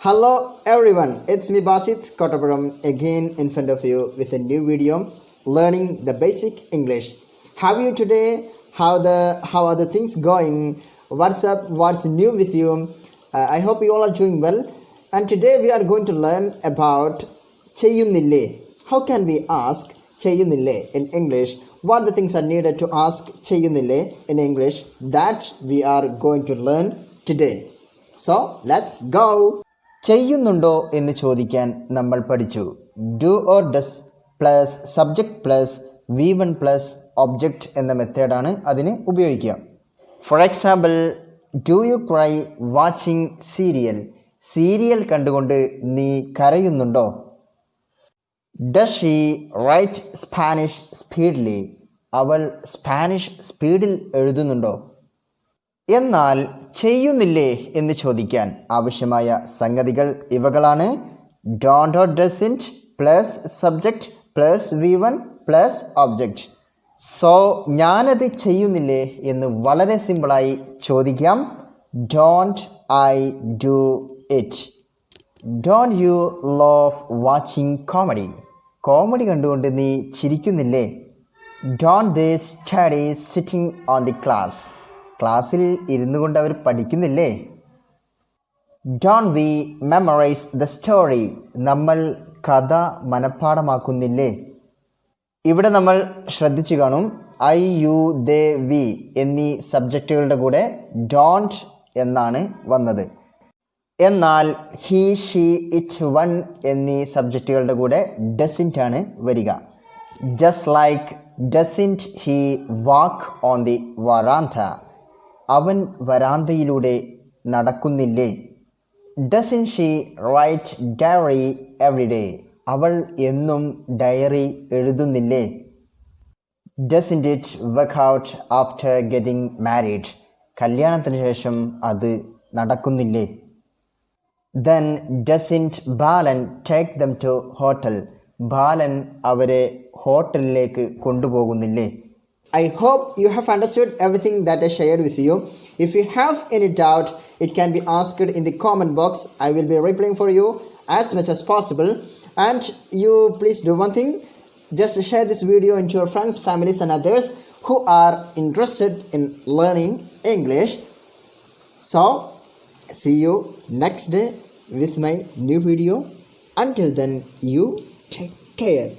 Hello everyone, it's me Basit Kottapuram again in front of you with a new video learning the basic English. How are you today? How are the things going? What's up? What's new with you? I hope you all are doing well. And today we are going to learn about Cheyunille. How can we ask Cheyunille in English? What the things are needed to ask Cheyunille in English? That we are going to learn today. So let's go. ചെയ്യുന്നുണ്ടോ എന്ന് ചോദിക്കാൻ നമ്മൾ പഠിച്ചു. Do or does plus subject plus V1 plus object എന്ന മെത്തേഡാണ് അതിന് ഉപയോഗിക്കുക. For example, do you cry watching serial? Serial കണ്ടുകൊണ്ട് നീ കരയുന്നുണ്ടോ? Does she write Spanish speedly? അവൾ സ്പാനിഷ് സ്പീഡിൽ എഴുതുന്നുണ്ടോ? എന്നാൽ ചെയ്യുന്നില്ലേ എന്ന് ചോദിക്കാൻ ആവശ്യമായ സംഗതികൾ ഇവകളാണ്. Don't or doesn't plus subject plus V1 plus object. So ഞാനത് ചെയ്യുന്നില്ലേ എന്ന് വളരെ സിമ്പിളായി ചോദിക്കാം. Don't I do it? Don't you love watching comedy? Comedy കണ്ടുകൊണ്ട് നീ ചിരിക്കുന്നില്ലേ? Don't they study sitting on the class? ക്ലാസ്സിൽ ഇരുന്നു കൊണ്ട് അവർ പഠിക്കുന്നില്ലേ? Don't we memorize the story? നമ്മൾ കഥ മനഃപ്പാഠമാക്കുന്നില്ലേ? ഇവിടെ നമ്മൾ ശ്രദ്ധിച്ചു കാണും, ഐ യു ദേ വി എന്നീ സബ്ജക്റ്റുകളുടെ കൂടെ ഡോണ്ട് എന്നാണ് വന്നത്. എന്നാൽ ഹി ഷീ ഇറ്റ് വൺ എന്നീ സബ്ജക്റ്റുകളുടെ കൂടെ ഡസിൻ്റ് ആണ് വരിക. Just like doesn't he walk on the veranda? അവൻ വരാന്തയിലൂടെ നടക്കുന്നില്ലേ? Doesn't she write diary every day? അവൾ എന്നും ഡയറി എഴുതുന്നില്ലേ? Doesn't it work out after getting married? കല്യാണത്തിന് ശേഷം അത് നടക്കുന്നില്ലേ? Then doesn't Balan take them to hotel? Balan അവരെ ഹോട്ടലിലേക്ക് കൊണ്ടുപോകുന്നില്ലേ? I hope you have understood everything that I shared with you. If you have any doubt, it can be asked in the comment box. I will be replying for you as much as possible. And you please do one thing, just share this video into your friends, families and others who are interested in learning English. So, see you next day with my new video. Until then, you take care.